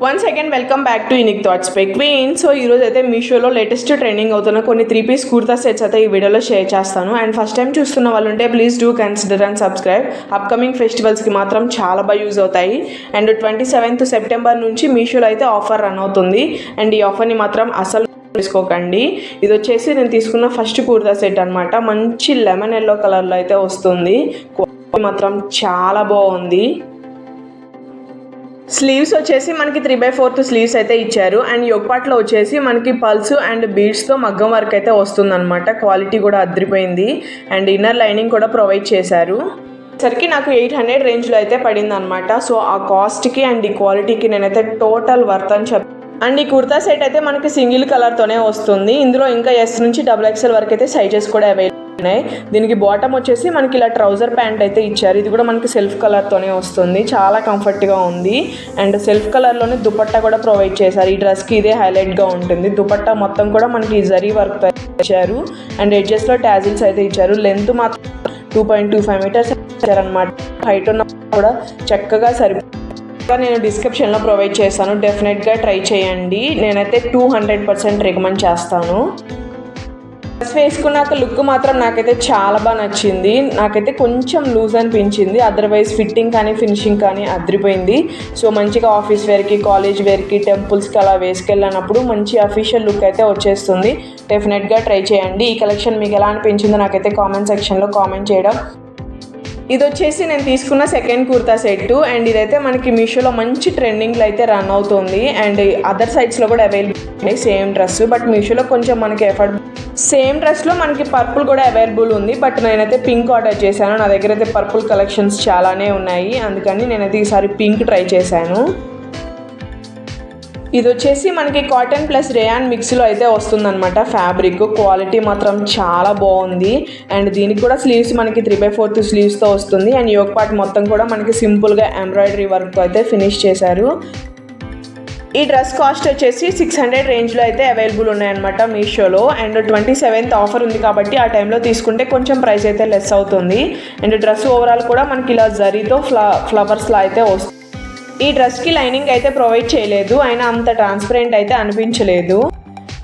Once again welcome back to unique thoughts by queen. So ఈరోజు అయితే మీషోలో latest trending అవుతున్న కొన్ని 3-piece కుర్తా సెట్స్ అయితే ఈ వీడియోలో షేర్ చేస్తాను. అండ్ ఫస్ట్ టైం చూస్తున్న వాళ్ళు ఉంటే please do consider and subscribe. Upcoming ఫెస్టివల్స్కి మాత్రం చాలా బాగా యూజ్ అవుతాయి. అండ్ 27th సెప్టెంబర్ నుంచి మీషోలో అయితే ఆఫర్ రన్ అవుతుంది. అండ్ ఈ ఆఫర్ని మాత్రం అసలు తీసుకోకండి. ఇది వచ్చేసి నేను తీసుకున్న ఫస్ట్ కుర్తా సెట్ అనమాట. మంచి లెమన్ ఎల్లో కలర్లో అయితే వస్తుంది. క్వాలిటీ మాత్రం చాలా బాగుంది. స్లీవ్స్ వచ్చేసి మనకి 3/4 స్లీవ్స్ అయితే ఇచ్చారు. అండ్ యోగ్ పార్ట్లో వచ్చేసి మనకి పల్స్ అండ్ బీడ్స్తో మగ్గం వర్క్ అయితే వస్తుందన్నమాట. క్వాలిటీ కూడా అదిరిపోయింది. అండ్ ఇన్నర్ లైనింగ్ కూడా ప్రొవైడ్ చేశారు. సరికి నాకు 800 రేంజ్లో అయితే పడింది అనమాట. సో ఆ కాస్ట్కి అండ్ ఈ క్వాలిటీకి నేనైతే టోటల్ వర్త్ అని చెప్పాను. అండ్ ఈ కుర్తా సెట్ అయితే మనకి సింగిల్ కలర్తోనే వస్తుంది. ఇందులో ఇంకా S నుంచి XXL వరకు అయితే సైజెస్ కూడా అవైలబుల్ ఉన్నాయి. దీనికి బాటమ్ వచ్చేసి మనకి ఇలా ట్రౌజర్ ప్యాంట్ అయితే ఇచ్చారు. ఇది కూడా మనకి సెల్ఫ్ కలర్తోనే వస్తుంది. చాలా కంఫర్ట్గా ఉంది. అండ్ సెల్ఫ్ కలర్లోనే దుపట్టా కూడా ప్రొవైడ్ చేశారు. ఈ డ్రెస్కి ఇదే హైలైట్గా ఉంటుంది. దుపట్టా మొత్తం కూడా మనకి జరీ వర్క్ ఇచ్చారు. అండ్ ఎడ్జెస్లో టాజిల్స్ అయితే ఇచ్చారు. లెంత్ మాత్రం 2.25 మీటర్స్ ఇచ్చారనమాట. హైట్ ఉన్న కూడా చక్కగా నేను డిస్క్రిప్షన్లో ప్రొవైడ్ చేస్తాను. డెఫినెట్గా ట్రై చేయండి. నేనైతే 200% రికమెండ్ చేస్తాను. డ్రెస్ వేసుకున్నాక లుక్ మాత్రం నాకైతే చాలా బాగా నచ్చింది. నాకైతే కొంచెం లూజ్ అనిపించింది. అదర్వైజ్ ఫిట్టింగ్ కానీ ఫినిషింగ్ కానీ అదిరిపోయింది. సో మంచిగా ఆఫీస్ వేర్కి, కాలేజ్ వేర్కి, టెంపుల్స్కి అలా వేసుకెళ్ళినప్పుడు మంచి అఫీషియల్ లుక్ అయితే వచ్చేస్తుంది. డెఫినెట్గా ట్రై చేయండి. ఈ కలెక్షన్ మీకు ఎలా అనిపించిందో నాకైతే కామెంట్ సెక్షన్లో కామెంట్ చేయడం. ఇది వచ్చేసి నేను తీసుకున్న సెకండ్ కుర్తా సెట్. అండ్ ఇదైతే మనకి మీషోలో మంచి ట్రెండింగ్లో అయితే రన్ అవుతుంది. అండ్ అదర్ సైట్స్లో కూడా అవైలబుల్ ఉన్నాయి సేమ్ డ్రెస్. బట్ మీషోలో కొంచెం మనకి సేమ్ డ్రెస్లో మనకి పర్పుల్ కూడా అవైలబుల్ ఉంది. బట్ నేనైతే పింక్ ఆర్డర్ చేశాను. నా దగ్గర అయితే పర్పుల్ కలెక్షన్స్ చాలానే ఉన్నాయి. అందుకని నేనైతే ఈసారి పింక్ ట్రై చేశాను. ఇది వచ్చేసి మనకి కాటన్ ప్లస్ రేయాన్ మిక్స్లో అయితే వస్తుందన్నమాట. ఫ్యాబ్రిక్ క్వాలిటీ మాత్రం చాలా బాగుంది. అండ్ దీనికి కూడా స్లీవ్స్ మనకి 3/4 స్లీవ్స్తో వస్తుంది. అండ్ యోగ్ పార్ట్ మొత్తం కూడా మనకి సింపుల్గా ఎంబ్రాయిడరీ వర్క్తో అయితే ఫినిష్ చేశారు. ఈ డ్రెస్ కాస్ట్ వచ్చేసి 600 రేంజ్లో అయితే అవైలబుల్ ఉన్నాయన్నమాట మీషోలో. అండ్ 27th ఆఫర్ ఉంది కాబట్టి ఆ టైంలో తీసుకుంటే కొంచెం ప్రైస్ అయితే లెస్ అవుతుంది. అండ్ డ్రెస్ ఓవరాల్ కూడా మనకి ఇలా జరీతో ఫ్లవర్స్లా అయితే వస్తుంది. ఈ డ్రెస్కి లైనింగ్ అయితే ప్రొవైడ్ చేయలేదు. అయినా అంత ట్రాన్స్పరెంట్ అయితే అనిపించలేదు.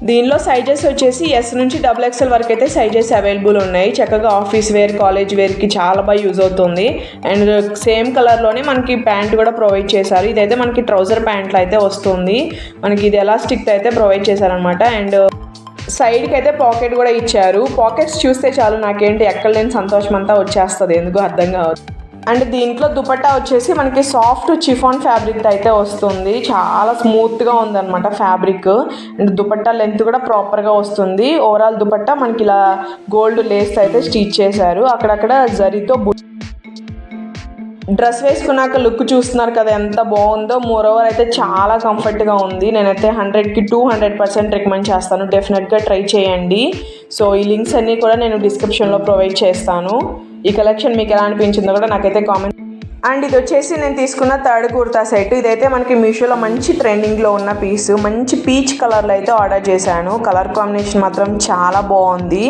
దీనిలో సైజెస్ వచ్చేసి S నుంచి XXL వరకు అయితే సైజెస్ అవైలబుల్ ఉన్నాయి. చక్కగా ఆఫీస్ వేర్, కాలేజ్ వేర్కి చాలా బాగా యూజ్ అవుతుంది. అండ్ సేమ్ కలర్లోనే మనకి ప్యాంట్ కూడా ప్రొవైడ్ చేశారు. ఇదైతే మనకి ట్రౌజర్ ప్యాంట్లో అయితే వస్తుంది. మనకి ఇది ఎలాస్టిక్ అయితే ప్రొవైడ్ చేశారనమాట. అండ్ సైడ్కి అయితే పాకెట్ కూడా ఇచ్చారు. పాకెట్స్ చూస్తే చాలు నాకేంటి ఎక్కడలేని సంతోషం అంతా వచ్చేస్తుంది. ఎందుకు అర్థం కావచ్చు. అండ్ దీంట్లో దుపట్టా వచ్చేసి మనకి సాఫ్ట్ చిఫాన్ ఫ్యాబ్రిక్ అయితే వస్తుంది. చాలా స్మూత్గా ఉందన్నమాట ఫ్యాబ్రిక్. అండ్ దుపట్టా లెంత్ కూడా ప్రాపర్గా వస్తుంది. ఓవరాల్ దుపట్టా మనకి ఇలా గోల్డ్ లేస్ అయితే స్టిచ్ చేశారు. అక్కడక్కడ జరీతో డ్రెస్ వేసుకున్నాక లుక్ చూస్తున్నారు కదా ఎంత బాగుందో. మోరోవర్ అయితే చాలా కంఫర్ట్గా ఉంది. నేనైతే 100కి 200% రికమెండ్ చేస్తాను. డెఫినెట్గా ట్రై చేయండి. సో ఈ లింక్స్ అన్నీ కూడా నేను డిస్క్రిప్షన్లో ప్రొవైడ్ చేస్తాను. ఈ కలెక్షన్ మీకు ఎలా అనిపించిందో కూడా నాకైతే కామెంట్. అండ్ ఇది వచ్చేసి నేను తీసుకున్న థర్డ్ కుర్తా సెట్. ఇదైతే మనకి మీషోలో మంచి ట్రెండింగ్లో ఉన్న పీస్. మంచి పీచ్ కలర్లో అయితే ఆర్డర్ చేశాను. కలర్ కాంబినేషన్ మాత్రం చాలా బాగుంది.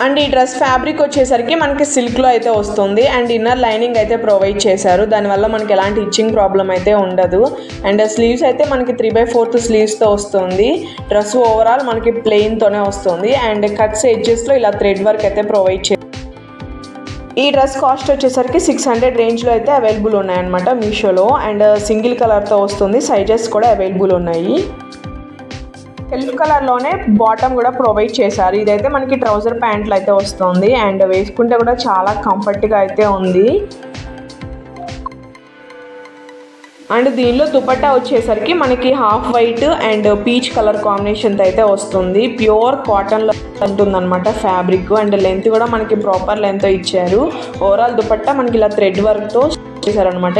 అండ్ ఈ డ్రెస్ ఫ్యాబ్రిక్ వచ్చేసరికి మనకి సిల్క్లో అయితే వస్తుంది. అండ్ ఇన్నర్ లైనింగ్ అయితే ప్రొవైడ్ చేశారు. దానివల్ల మనకి ఎలాంటి ఇచ్చింగ్ ప్రాబ్లం అయితే ఉండదు. అండ్ స్లీవ్స్ అయితే మనకి 3/4 స్లీవ్స్తో వస్తుంది. డ్రెస్ ఓవరాల్ మనకి ప్లెయిన్తోనే వస్తుంది. అండ్ కట్స్ ఎడ్జెస్లో ఇలా థ్రెడ్ వర్క్ అయితే ప్రొవైడ్ చేశారు. ఈ డ్రెస్ కాస్ట్ వచ్చేసరికి 600 రేంజ్లో అయితే అవైలబుల్ ఉన్నాయన్నమాట మీషోలో. అండ్ సింగిల్ కలర్తో వస్తుంది. సైజెస్ కూడా అవైలబుల్ ఉన్నాయి. సెల్ఫ్ కలర్లోనే బాటమ్ కూడా ప్రొవైడ్ చేశారు. ఇదైతే మనకి ట్రౌజర్ ప్యాంట్లు అయితే వస్తుంది. అండ్ వేసుకుంటే కూడా చాలా కంఫర్ట్గా అయితే ఉంది. అండ్ దీనిలో దుపట్టా వచ్చేసరికి మనకి half white and peach colour కాంబినేషన్తో అయితే వస్తుంది. ప్యూర్ కాటన్లో ఉంటుందన్నమాట ఫ్యాబ్రిక్. అండ్ లెంత్ కూడా మనకి ప్రాపర్ లెంత్ ఇచ్చారు. ఓవరాల్ దుపట్టా మనకి ఇలా థ్రెడ్ వర్క్తో చేశారనమాట.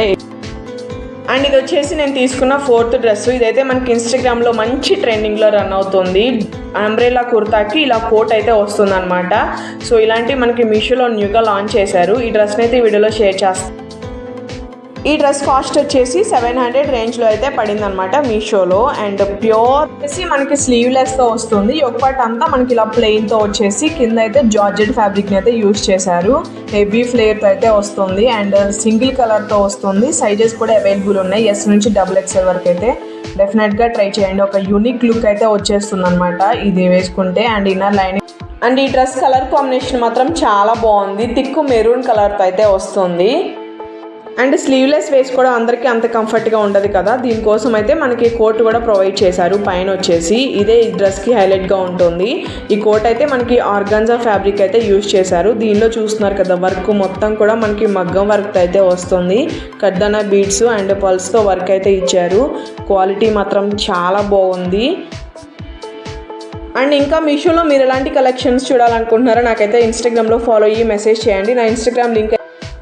అండ్ ఇది వచ్చేసి నేను తీసుకున్న ఫోర్త్ డ్రెస్. ఇదైతే మనకి ఇన్స్టాగ్రామ్లో మంచి ట్రెండింగ్లో రన్ అవుతుంది. అంబ్రెలా కుర్తాకి ఇలా కోట్ అయితే వస్తుంది అనమాట. సో ఇలాంటివి మనకి మీషోలో న్యూగా లాంచ్ చేశారు. ఈ డ్రెస్ని అయితే ఈ వీడియోలో షేర్ చేస్తాను. ఈ డ్రెస్ కాస్ట్ వచ్చేసి 700 రేంజ్లో అయితే పడింది అనమాట మీషోలో. అండ్ ప్యూర్ వచ్చేసి మనకి స్లీవ్లెస్తో వస్తుంది. యోక్ పార్ట్ అంతా మనకి ఇలా ప్లెయిన్తో వచ్చేసి కింద అయితే జార్జెట్ ఫ్యాబ్రిక్ని అయితే యూజ్ చేశారు. హెవీ ఫ్లేర్తో అయితే వస్తుంది అండ్ సింగిల్ కలర్తో వస్తుంది. సైజెస్ కూడా అవైలబుల్ ఉన్నాయి, S నుంచి XXL వరకు అయితే. డెఫినెట్గా ట్రై చేయండి. ఒక యూనిక్ లుక్ అయితే వచ్చేస్తుంది అనమాట ఇది వేసుకుంటే. అండ్ ఇన్నర్ లైనింగ్ అండ్ ఈ డ్రెస్ కలర్ కాంబినేషన్ మాత్రం చాలా బాగుంది. థిక్ మెరూన్ కలర్తో అయితే వస్తుంది. అండ్ స్లీవ్లెస్ వేసుకోవడం అందరికీ అంత కంఫర్ట్గా ఉండదు కదా, దీనికోసం అయితే మనకి కోట్ కూడా ప్రొవైడ్ చేశారు పైన వచ్చేసి. ఇదే ఈ డ్రెస్కి హైలైట్గా ఉంటుంది. ఈ కోట్ అయితే మనకి ఆర్గాన్జా ఫ్యాబ్రిక్ అయితే యూజ్ చేశారు. దీనిలో చూస్తున్నారు కదా వర్క్ మొత్తం కూడా మనకి మగ్గం వర్క్ అయితే వస్తుంది. కడ్దానా బీడ్స్ అండ్ పల్స్తో వర్క్ అయితే ఇచ్చారు. క్వాలిటీ మాత్రం చాలా బాగుంది. అండ్ ఇంకా మీషోలో మీరు ఎలాంటి కలెక్షన్స్ చూడాలనుకుంటున్నారో నాకైతే ఇన్స్టాగ్రామ్లో ఫాలో అయ్యి మెసేజ్ చేయండి. నా ఇన్స్టాగ్రామ్ లింక్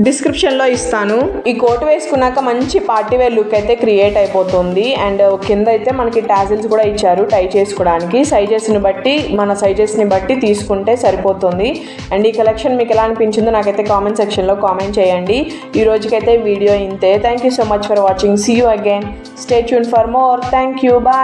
డిస్క్రిప్షన్లో ఇస్తాను. ఈ కోట్ వేసుకున్నాక మంచి పార్టీవేర్ లుక్ అయితే క్రియేట్ అయిపోతుంది. అండ్ కింద అయితే మనకి టాజిల్స్ కూడా ఇచ్చారు టై చేసుకోవడానికి. మన సైజెస్ని బట్టి తీసుకుంటే సరిపోతుంది. అండ్ ఈ కలెక్షన్ మీకు ఎలా అనిపించిందో నాకైతే కామెంట్ సెక్షన్లో కామెంట్ చేయండి. ఈ రోజుకైతే వీడియో ఇంతే. Thank you so much for watching. See you again. Stay tune for more. Thank you. Bye.